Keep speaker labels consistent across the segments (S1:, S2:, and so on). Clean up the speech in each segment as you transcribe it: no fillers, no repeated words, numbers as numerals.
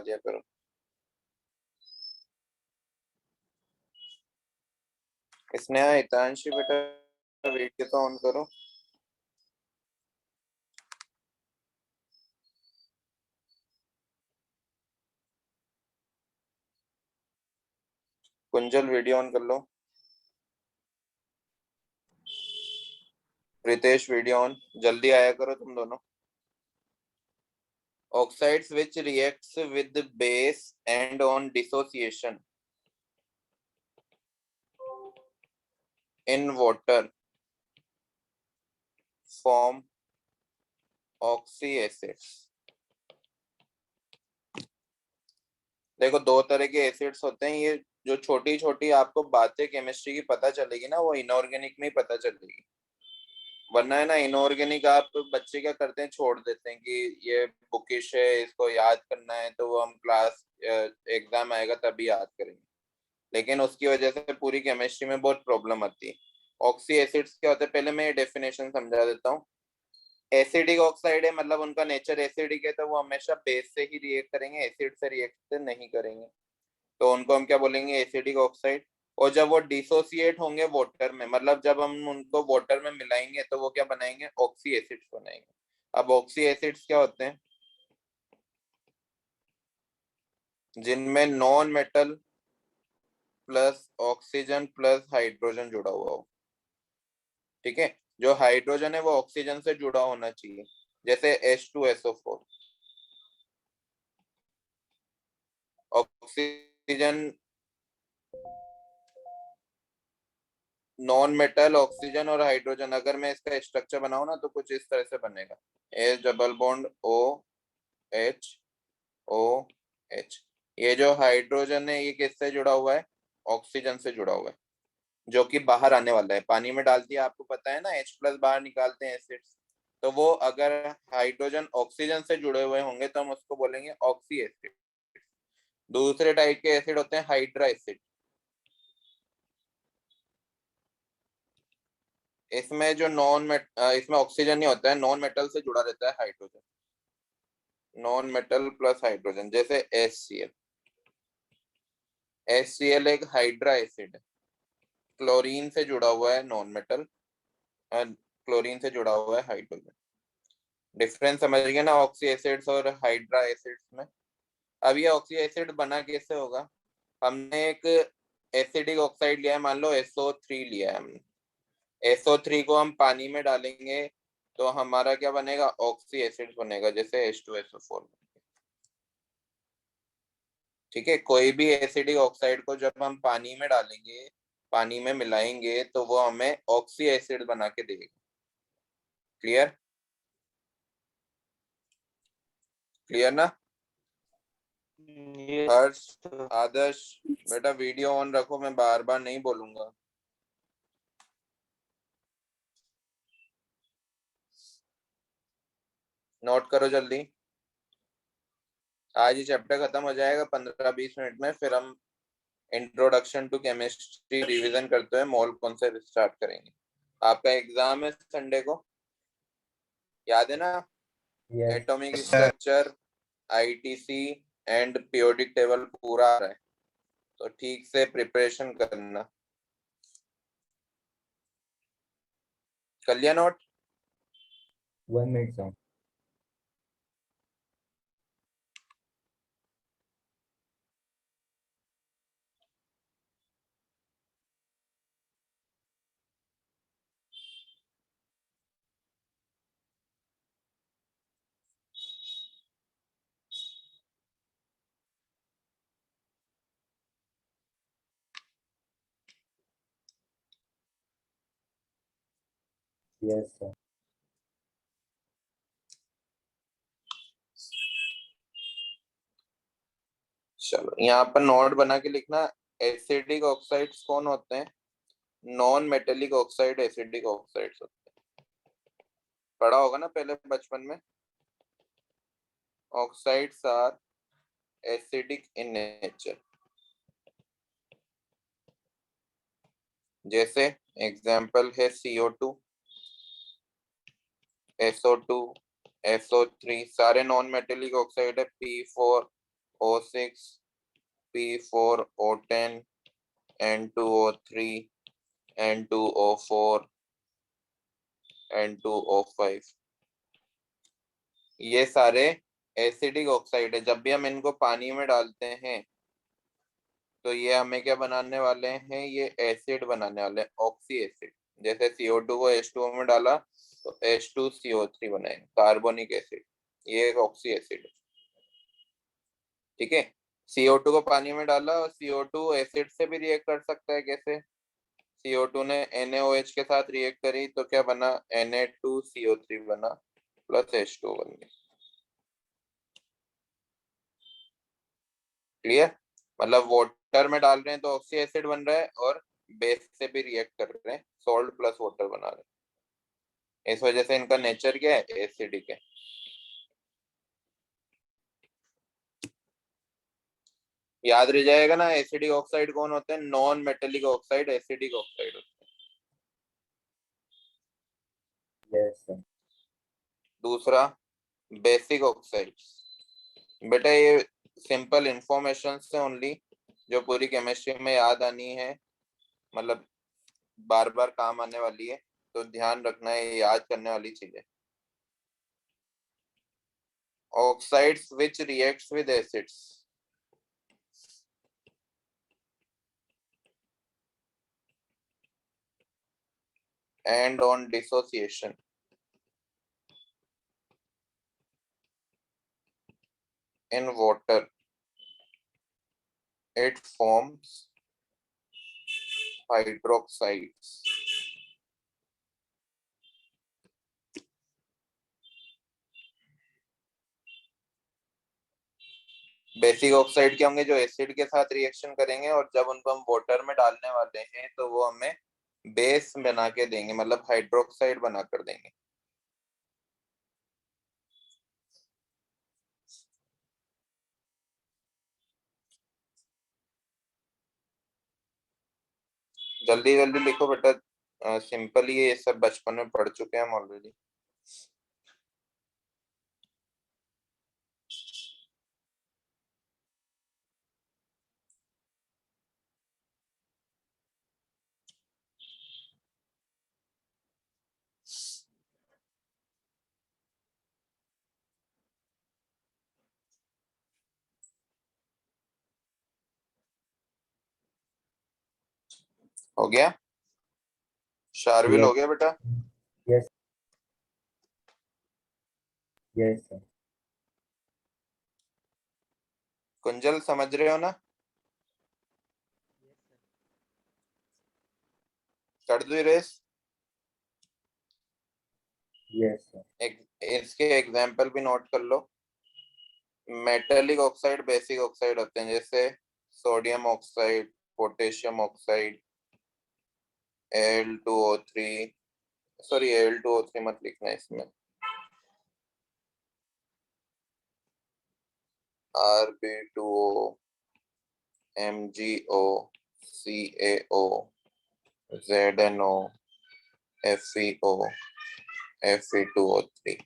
S1: दिया करो। इसने हितांशी बेटा वीडियो तो ऑन करो। कुंजल वीडियो ऑन कर लो। प्रीतेश वीडियो ऑन, जल्दी आया करो तुम दोनों। Oxides which reacts with the base and on dissociation in water form oxyacids। देखो दो तरह के एसिड्स होते हैं, ये जो छोटी छोटी आपको बातें केमिस्ट्री की पता चलेगी ना, वो इनऑर्गेनिक में ही पता चलेगी। वरना है ना, इनऑर्गेनिक आप बच्चे क्या करते हैं, छोड़ देते हैं कि ये बुकिश है, इसको याद करना है तो वो हम क्लास एग्जाम आएगा तभी याद करेंगे, लेकिन उसकी वजह से पूरी केमिस्ट्री में बहुत प्रॉब्लम आती है। ऑक्सी एसिड्स क्या होते हैं, पहले मैं डेफिनेशन समझा देता हूँ। एसिडिक ऑक्साइड है, मतलब उनका नेचर एसिडिक है, तो वो हमेशा बेस से ही रिएक्ट करेंगे, एसिड से रिएक्ट नहीं करेंगे, तो उनको हम क्या बोलेंगे, एसिडिक ऑक्साइड। और जब वो डिसोसिएट होंगे वाटर में, मतलब जब हम उनको वाटर में मिलाएंगे तो वो क्या बनाएंगे, ऑक्सी एसिड्स बनाएंगे। अब ऑक्सी एसिड्स क्या होते हैं, जिनमें non metal plus oxygen plus hydrogen जुड़ा हुआ हो। ठीक है, जो हाइड्रोजन है वो ऑक्सीजन से जुड़ा होना चाहिए, जैसे H2SO4। Oxygen non metal, oxygen और हाइड्रोजन, अगर मैं इसका स्ट्रक्चर बनाऊं ना तो कुछ इस तरह से बनेगा, H डबल बॉन्ड OH। ये जो हाइड्रोजन है ये किससे जुड़ा हुआ है, ऑक्सीजन से जुड़ा हुआ है, जो कि बाहर आने वाला है, पानी में डाल दिया, आपको पता है ना H+ बाहर निकालते हैं एसिड्स। तो वो अगर हाइड्रोजन ऑक्सीजन से जुड़े हुए होंगे तो हम उसको बोलेंगे ऑक्सी एसिड। दूसरे टाइप के एसिड होते हैं हाइड्रा एसिड। इसमें जो इसमें ऑक्सीजन नहीं होता है, नॉन मेटल से जुड़ा रहता है hydrogen, non metal plus hydrogen, जैसे HCl। HCl एक हाइड्रा एसिड है, क्लोरीन से जुड़ा हुआ है नॉन मेटल, क्लोरीन से जुड़ा हुआ है हाइड्रोजन। डिफरेंस समझ गए ना ऑक्सी एसिड्स और हाइड्रा एसिड्स में। अब ये ऑक्सी एसिड बना कैसे होगा, हमने एक एसिडिक ऑक्साइड लिया है, मान लो SO3 लिया है हमने, SO3 को हम पानी में डालेंगे तो हमारा क्या बनेगा, ऑक्सी एसिड बनेगा, जैसे H2SO4। ठीक है, कोई भी एसिडिक ऑक्साइड को जब हम पानी में डालेंगे, पानी में मिलाएंगे, तो वो हमें ऑक्सी एसिड बना के देगा। क्लियर, क्लियर ना। हर्ष, आदर्श बेटा वीडियो ऑन रखो, मैं बार बार नहीं बोलूंगा। नोट करो जल्दी, आज ही चैप्टर खत्म हो जाएगा 15-20 मिनट में, फिर हम इंट्रोडक्शन टू केमिस्ट्री रिवीजन करते हुए मोल कॉन्सेप्ट स्टार्ट करेंगे। आपका एग्जाम है संडे को, याद है ना। Atomic structure, ITC and periodic table पूरा आ रहा है, तो ठीक से प्रिपरेशन करना। कर लिया note.
S2: 1 minute sir। Yes sir।
S1: चलो यहाँ पर नोट बना के लिखना। एसिडिक ऑक्साइड्स कौन होते हैं, non metallic oxide acidic oxides होते हैं, पढ़ा होगा ना पहले बचपन में। Oxides are acidic in nature, जैसे एग्जाम्पल है CO2, SO2, SO3, सारे नॉन मेटेलिक ऑक्साइड है, P4, O6 P4 O10 N2O3 N2O4 N2O5, ये सारे एसिडिक ऑक्साइड है। जब भी हम इनको पानी में डालते हैं तो ये हमें क्या बनाने वाले हैं, ये एसिड बनाने वाले हैं, ऑक्सी एसिड। जैसे CO2 को H2O में डाला तो H2CO3 बनाएगा, कार्बोनिक एसिड, ये एक ऑक्सी एसिड है। ठीक है, CO2 को पानी में डाला और CO2 एसिड से भी रिएक्ट कर सकता है। कैसे? CO2 ने NaOH के साथ रिएक्ट करी तो क्या बना, Na2CO3 बना प्लस H2O बन गया। क्लियर? मतलब वाटर में डाल रहे हैं तो ऑक्सी एसिड बन रहा है और बेस से भी रिएक्ट कर रहे हैं, सॉल्ट प्लस वाटर बना रहे हैं। इस वजह से इनका नेचर क्या है, एसिडिक है। याद रह जाएगा ना, एसिडिक ऑक्साइड कौन होते हैं, non metallic oxide acidic oxide होते हैं।
S2: Yes, sir.
S1: दूसरा बेसिक ऑक्साइड, बेटा ये सिंपल इंफॉर्मेशन से ओनली, जो पूरी केमिस्ट्री में याद आनी है, मतलब बार बार काम आने वाली है, तो ध्यान रखना है, ये याद करने वाली चीज है। Oxides which reacts with acids and on dissociation in water, it forms hydroxides. Basic oxide के होंगे जो एसिड के साथ रिएक्शन करेंगे, और जब उनको हम वाटर में डालने वाले हैं तो वो हमें बेस बना के देंगे, मतलब हाइड्रोक्साइड बना कर देंगे। जल्दी जल्दी लिखो बेटा, सिंपल ही है, ये सब बचपन में पढ़ चुके हैं हम ऑलरेडी। हो गया? शार्विल
S2: Yes,
S1: हो गया बेटा?
S2: yes, yes, sir.
S1: कुंजल समझ रहे हो ना? कर दो रेस।
S2: Yes, sir.
S1: इसके एग्जाम्पल भी नोट कर लो। मेटेलिक ऑक्साइड बेसिक ऑक्साइड होते हैं, जैसे sodium oxide, potassium oxide, Al2O3, sorry Al2O3 मत लिखना इसमें, Rb2O, MgO, CaO, ZnO, FeO, Fe2O3।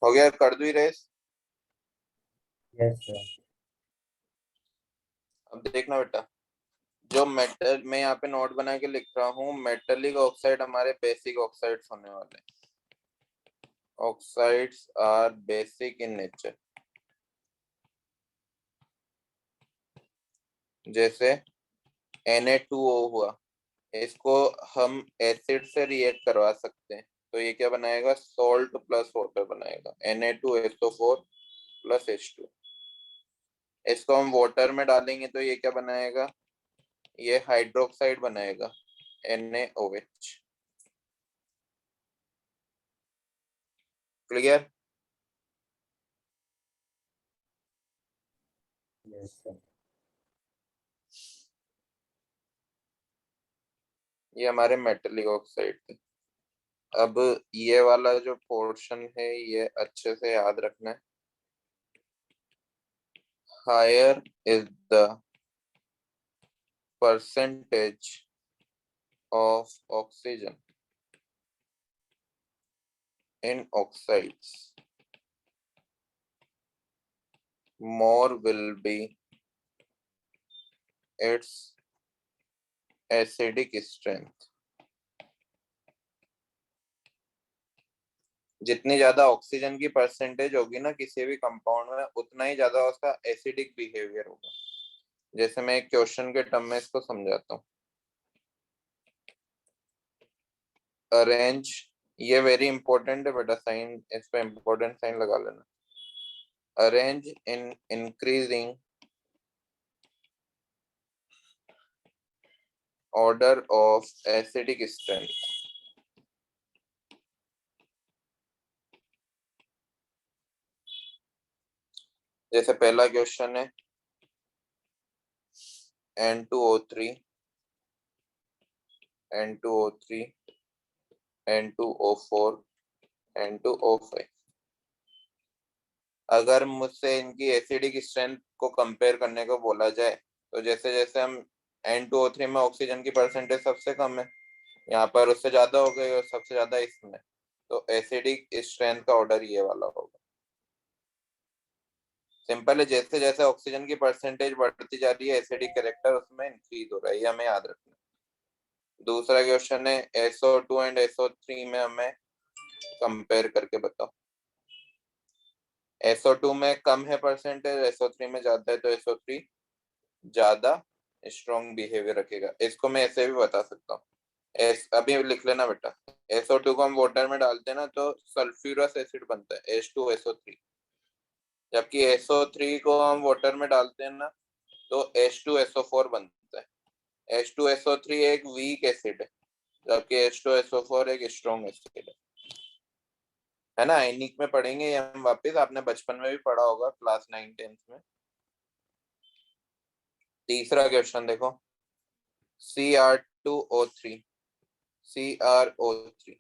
S1: हो गया? कर दूं रेस?
S2: Yes, sir.
S1: अब देखना बेटा, जो मेटल मैं यहाँ पे नोट बना के लिख रहा हूँ, मेटेलिक ऑक्साइड हमारे बेसिक ऑक्साइड्स होने वाले हैं। Oxides are basic in nature. जैसे Na2O हुआ, इसको हम एसिड से रिएक्ट करवा सकते हैं, तो ये क्या बनाएगा, सॉल्ट प्लस वाटर बनाएगा, Na2SO4 प्लस H2। इसको हम वाटर में डालेंगे तो ये क्या बनाएगा, ये हाइड्रोक्साइड बनाएगा, NaOH। क्लियर?
S2: Yes, sir.
S1: ये हमारे मेटलिक ऑक्साइड थे। अब ये वाला जो पोर्शन है ये अच्छे से याद रखना है। Higher is the percentage of oxygen in oxides, more will be its acidic strength। जितनी ज्यादा ऑक्सीजन की परसेंटेज होगी ना किसी भी कंपाउंड में, उतना ही ज्यादा उसका एसिडिक बिहेवियर होगा। जैसे मैं एक क्वेश्चन के टर्म में इसको समझाता हूँ। अरेंज, ये वेरी इंपॉर्टेंट है बेटा, साइन इस पे इंपॉर्टेंट साइन लगा लेना। Arrange in increasing order of acidic strength. जैसे पहला क्वेश्चन है N2O3, N2O3, N2O4, N2O5। अगर मुझसे इनकी एसिडिक स्ट्रेंथ को कंपेयर करने को बोला जाए तो जैसे जैसे हम N2O3 में ऑक्सीजन की परसेंटेज सबसे कम है, यहाँ पर उससे ज्यादा हो गई और सबसे ज्यादा इसमें, तो एसिडिक स्ट्रेंथ का ऑर्डर ये वाला होगा। सिंपल है, जैसे जैसे ऑक्सीजन की परसेंटेज बढ़ती जा रही है एसिडिक कैरेक्टर उसमें इंक्रीज हो रहा है, ये हमें याद रखना है। दूसरा क्वेश्चन है SO2 एंड SO3 में हमें कंपेयर करके बताओ। SO2 में कम है परसेंटेज, SO3 में ज्यादा है, तो SO3 ज्यादा स्ट्रॉन्ग बिहेवियर रखेगा। इसको मैं ऐसे भी बता सकता हूँ। अभी लिख लेना बेटा, SO2 को हम वाटर में डालते हैं ना तो सल्फ्यूरस एसिड बनता है H2SO3, जबकि SO3 को हम वाटर में डालते हैं ना तो H2SO4 बनता है। H2SO3 एक वीक एसिड है, जबकि H2SO4 एक स्ट्रॉन्ग एसिड है ना। आयनिक में पढ़ेंगे ये हम वापस, आपने बचपन में भी पढ़ा होगा क्लास 9-10 में। तीसरा क्वेश्चन देखो, Cr2O3, CrO3,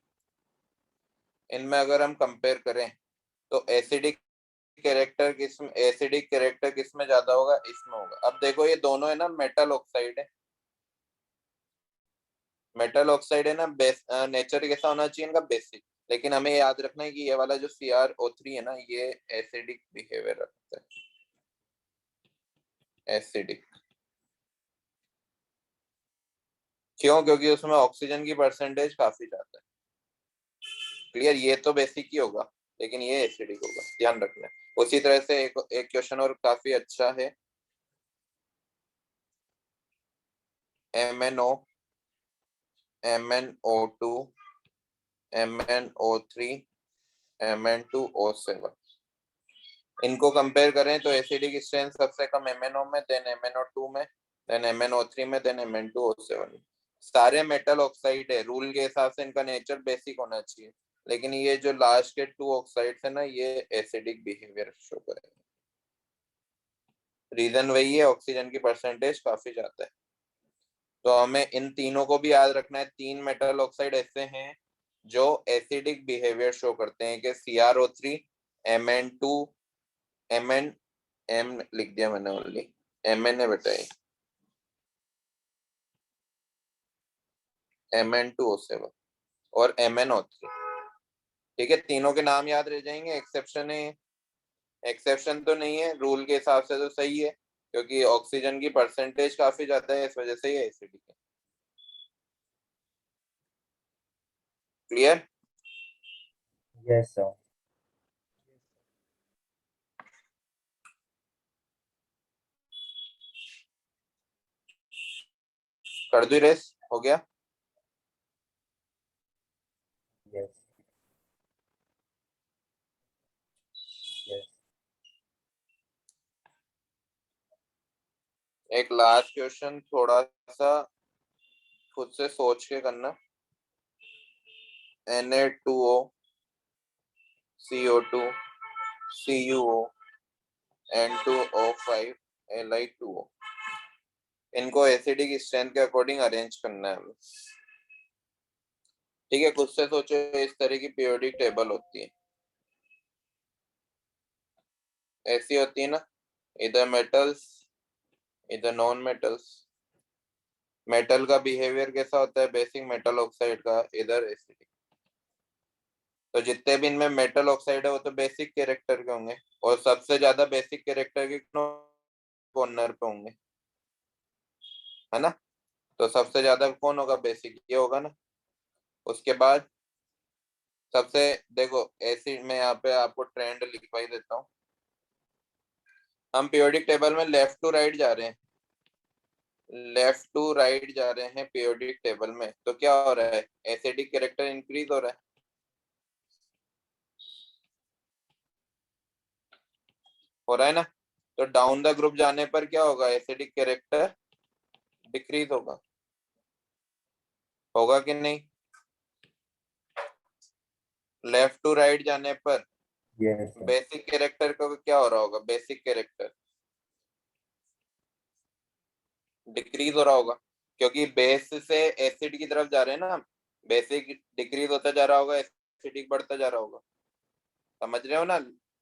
S1: इनमें अगर हम कंपेयर करें तो एसिडिक कैरेक्टर किस में ज्यादा होगा, इसमें होगा। अब देखो ये दोनों है ना मेटल ऑक्साइड है, मेटल ऑक्साइड है ना, नेचर कैसा होना चाहिए इनका, बेसिक। लेकिन हमें याद रखना है कि ये वाला जो CrO3 है ना ये एसिडिक बिहेवियर रखता है। एसिडिक क्यों? क्योंकि उसमें ऑक्सीजन की परसेंटेज काफी ज्यादा है। क्लियर? ये तो बेसिक ही होगा लेकिन ये एसिडिक होगा, ध्यान रखना है। उसी तरह से एक क्वेश्चन और काफी अच्छा है, MnO, MnO2, MnO3, Mn2O7, इनको कंपेयर करें तो एसिडिक स्ट्रेंथ सबसे कम MnO में, देन MnO2 में, देन MnO3 में, देन Mn2O7 में। सारे मेटल ऑक्साइड है, रूल के हिसाब से इनका नेचर बेसिक होना चाहिए, लेकिन ये जो लास्ट के 2 ऑक्साइड्स है ना ये एसिडिक बिहेवियर शो करेंगे। रीजन वही है, ऑक्सीजन की परसेंटेज काफी ज्यादा है। तो हमें इन तीनों को भी याद रखना है। 3 मेटल ऑक्साइड ऐसे हैं जो एसिडिक बिहेवियर शो करते हैं कि CrO3, Mn2, Mn, M लिख दिया मैंने ओनली, Mn है बेटा ये, Mn2O7 और MnO3। ठीक है, तीनों के नाम याद रह जाएंगे। एक्सेप्शन है, एक्सेप्शन तो नहीं है, रूल के हिसाब से तो सही है क्योंकि ऑक्सीजन की परसेंटेज काफी ज्यादा है, इस वजह से ये एसिडिक है। क्लियर?
S2: Yes, sir.
S1: कर दो रेस, हो गया।
S2: Yes. Yes.
S1: एक लास्ट क्वेश्चन थोड़ा सा खुद से सोच के करना। Na2O, CO2, CuO, N2O5, Li2O, इनको एसिडिक स्ट्रेंथ के अकॉर्डिंग अरेंज करना है हमें। ठीक है, खुद से सोचो, इस तरह की पीरियोडिक टेबल होती है, ऐसी होती है ना, इधर मेटल्स, इधर नॉन मेटल्स। मेटल का बिहेवियर कैसा होता है, बेसिक मेटल ऑक्साइड का, इधर एसिडिक। तो जितने भी इनमें मेटल ऑक्साइड है वो तो बेसिक कैरेक्टर के होंगे, और सबसे ज्यादा बेसिक कैरेक्टर के कॉर्नर पे होंगे, है ना। तो सबसे ज्यादा कौन होगा, बेसिक, ये होगा ना। उसके बाद सबसे, देखो एसिड में यहाँ पे आपको ट्रेंड लिखवाई देता हूँ। हम पीरियोडिक टेबल में लेफ्ट टू राइट जा रहे हैं, लेफ्ट टू राइट जा रहे हैं पीरियोडिक टेबल में, तो क्या हो रहा है, एसिडिक कैरेक्टर इंक्रीज हो रहा है, ना। तो डाउन द ग्रुप जाने पर क्या होगा, एसिडिक कैरेक्टर डिक्रीज होगा, होगा कि नहीं। लेफ्ट टू राइट जाने पर
S2: Yes, sir.
S1: बेसिक कैरेक्टर का क्या हो रहा होगा, बेसिक कैरेक्टर डिक्रीज हो रहा होगा, क्योंकि बेस से एसिड की तरफ जा रहे हैं ना। बेसिक डिक्रीज होता जा रहा होगा, एसिडिक बढ़ता जा रहा होगा, समझ रहे हो ना।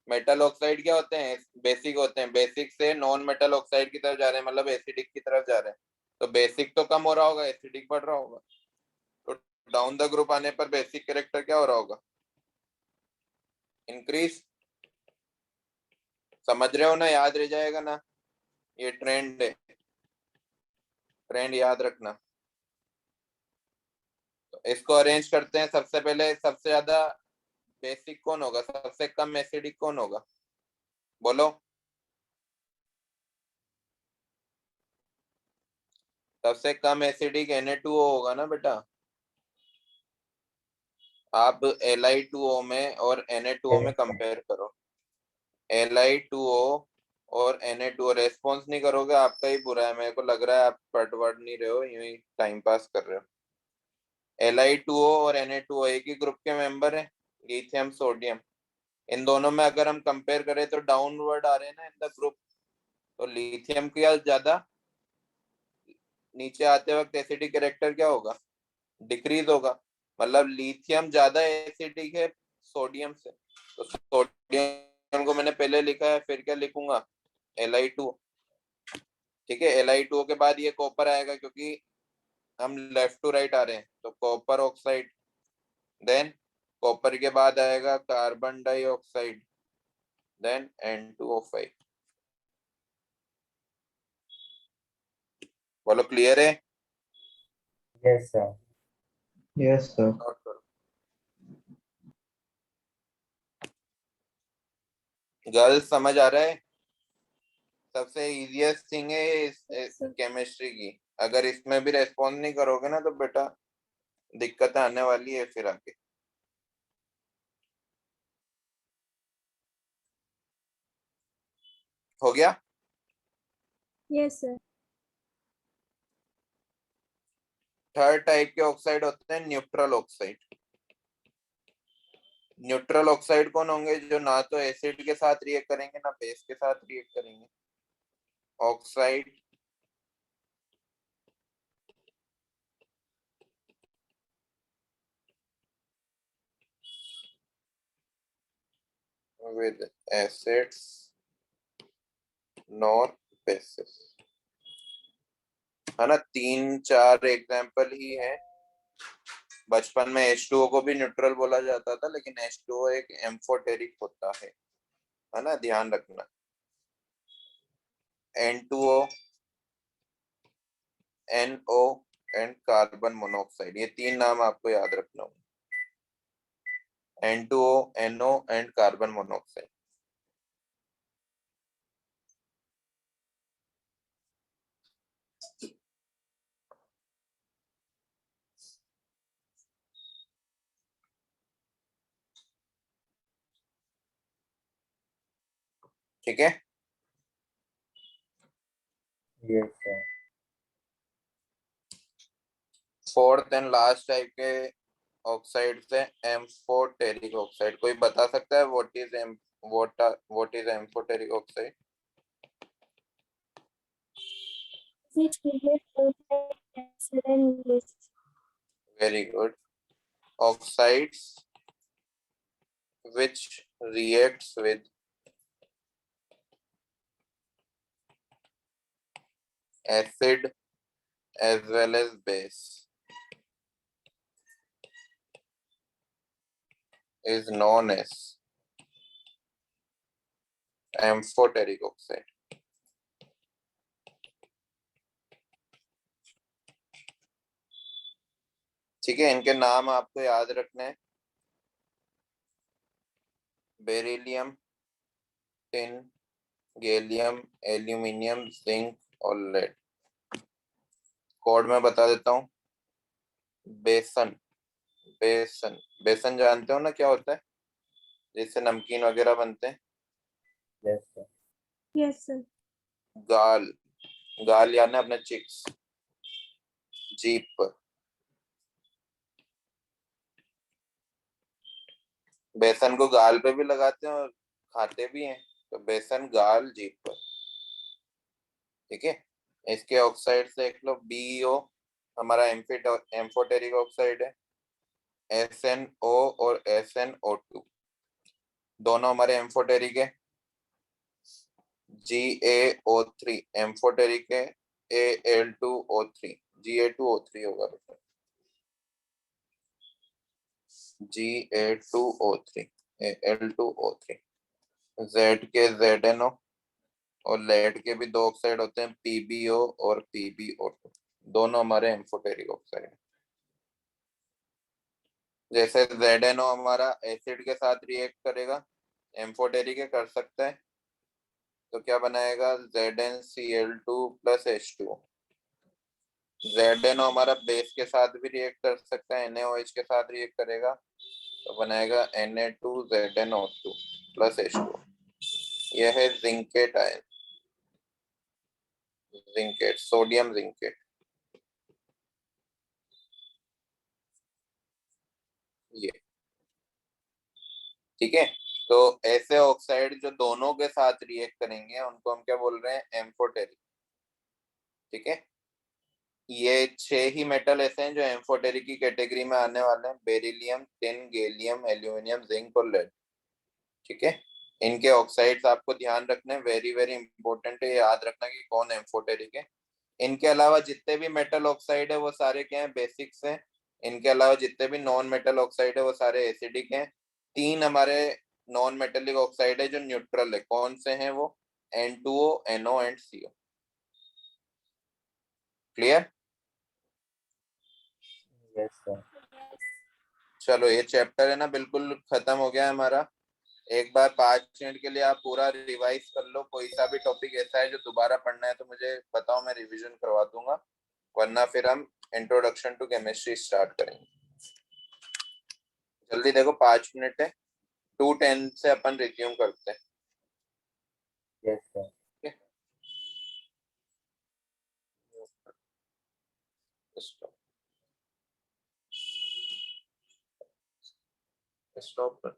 S1: मेटल ऑक्साइड क्या होते हैं, बेसिक होते हैं, बेसिक से नॉन मेटल ऑक्साइड की तरफ जा रहे हैं, मतलब एसिडिक की तरफ जा रहे हैं। तो बेसिक तो कम हो रहा होगा, एसिडिक बढ़ रहा होगा। तो डाउन द ग्रुप आने पर बेसिक कैरेक्टर क्या हो रहा होगा, इंक्रीज। समझ रहे हो ना, याद रह जाएगा ना, ये ट्रेंड है, ट्रेंड याद रखना। तो इसको अरेंज करते हैं, सबसे पहले सबसे ज्यादा बेसिक कौन होगा, सबसे कम एसिडिक कौन होगा, बोलो। सबसे कम एसिडिक Na2O होगा ना बेटा। आप Li2O में और Na2O में
S2: Yes, sir.
S1: कंपेयर करो, Li2O और Na2O, रेस्पॉन्स नहीं करोगे आपका ही बुरा है, मेरे को लग रहा है आप पढ़ वढ़ नहीं रहे हो, यूं ही टाइम पास कर रहे हो। Li2O और Na2O एक ही ग्रुप के मेंबर है, लिथियम सोडियम। इन दोनों में अगर हम कंपेयर करें तो डाउनवर्ड आ रहे हैं ना इन द ग्रुप, तो लिथियम का ज्यादा नीचे आते वक्त एसिडिक कैरेक्टर क्या होगा, डिक्रीज होगा। मतलब लिथियम ज्यादा एसिडिक है सोडियम से, तो सोडियम को मैंने पहले लिखा है, फिर क्या लिखूंगा, Li2। ठीक है, Li2 के बाद ये कॉपर आएगा, क्योंकि हम लेफ्ट टू राइट आ रहे हैं, तो कॉपर ऑक्साइड। देन कॉपर के बाद आएगा कार्बन डाइऑक्साइड, देन N2O5। बोलो क्लियर है।
S2: Yes, sir.
S3: Yes, sir.
S1: Note करो, गर्ल्स समझ आ रहा है। सबसे इजीएस्ट थिंग है इस केमिस्ट्री की, अगर इसमें भी रेस्पॉन्स नहीं करोगे ना तो बेटा दिक्कतें आने वाली है फिर आगे। हो गया।
S4: Yes, sir.
S1: थर्ड टाइप के ऑक्साइड होते हैं न्यूट्रल ऑक्साइड। न्यूट्रल ऑक्साइड कौन होंगे, जो ना तो एसिड के साथ रिएक्ट करेंगे ना बेस के साथ रिएक्ट करेंगे। Oxide with acids nor basis, है ना। तीन चार एग्जांपल ही है। बचपन में H2O को भी न्यूट्रल बोला जाता था, लेकिन H2O एक एम्फोटेरिक होता है ना, ध्यान रखना। N2O, NO and carbon monoxide, ये तीन नाम आपको याद रखना होगा, N2O, NO and carbon monoxide. ठीक है।
S2: Yes, sir.
S1: Fourth and last type के ऑक्साइड से एम्फोटेरिक ऑक्साइड, कोई बता सकता है what is amphoteric oxide.
S4: Which behave both like acid and base.
S1: Very good. oxides which reacts with acid as well as base is known as amphoteric oxide. ठीक है, इनके नाम आपको याद रखने हैं, beryllium, tin, gallium, aluminium, zinc और lead. Code में बता देता हूँ, बेसन, बेसन, बेसन जानते हो ना क्या होता है, जिससे नमकीन वगैरह बनते हैं।
S2: Yes, sir.
S4: Yes, sir.
S1: गाल, गाल यानी अपने चिक्स, जीप पर। बेसन को गाल पे भी लगाते हैं और खाते भी हैं, तो बेसन, गाल, जीप पर। ठीक है, इसके ऑक्साइड देख लो, BeO हमारा एम्फोटेरिक ऑक्साइड है, SnO और SnO2 दोनों हमारे एम्फोटेरिक है, GaO3 एम्फोटेरिक है, Al2O3 Ga2O3 होगा बेटा, Ga2O3 Al2O3। Z के ZnO और लेड के भी दो ऑक्साइड होते हैं, PbO और PbO2 दोनों हमारे एम्फोटेरिक ऑक्साइड है। जैसे ZnO हमारा एसिड के साथ रिएक्ट करेगा, एम्फोटेरिक कर सकता है, तो क्या बनाएगा, ZnCl2 प्लस H2। ZnO हमारा बेस के साथ भी रिएक्ट कर सकता है, NaOH के साथ रिएक्ट करेगा तो बनाएगा Na2ZnO2 प्लस H2। यह है zincate ion, zincate, sodium zincate. ये ठीक है, तो ऐसे ऑक्साइड जो दोनों के साथ रिएक्ट करेंगे उनको हम क्या बोल रहे हैं, एम्फोटेरिक। ठीक है, ये 6 ही मेटल ऐसे हैं जो एम्फोटेरिक की कैटेगरी में आने वाले हैं, beryllium, tin, gallium, aluminium, zinc और लेड। ठीक है, इनके ऑक्साइड्स आपको ध्यान रखने, वेरी वेरी इंपॉर्टेंट है, याद रखना कि कौन एम्फोटेरिक है। इनके अलावा जितने भी मेटल ऑक्साइड है वो सारे क्या है, बेसिक्स हैं। इनके अलावा जितने भी नॉन मेटल ऑक्साइड है वो सारे एसिडिक हैं। 3 हमारे नॉन मेटेलिक ऑक्साइड है जो न्यूट्रल है, कौन से हैं वो, N2O, NO and CO। Clear?
S2: Yes, sir.
S1: चलो, ये चैप्टर है ना बिल्कुल खत्म हो गया है हमारा। एक बार 5 मिनट के लिए आप पूरा रिवाइज कर लो, कोई सा भी टॉपिक ऐसा है जो दोबारा पढ़ना है तो मुझे बताओ, मैं रिवीजन करवा दूंगा, वरना फिर हम इंट्रोडक्शन टू केमिस्ट्री स्टार्ट करेंगे। जल्दी देखो, 5 मिनट है, 2:10 से अपन रिज्यूम करते हैं।
S2: Yes, sir.
S1: स्टॉप कर।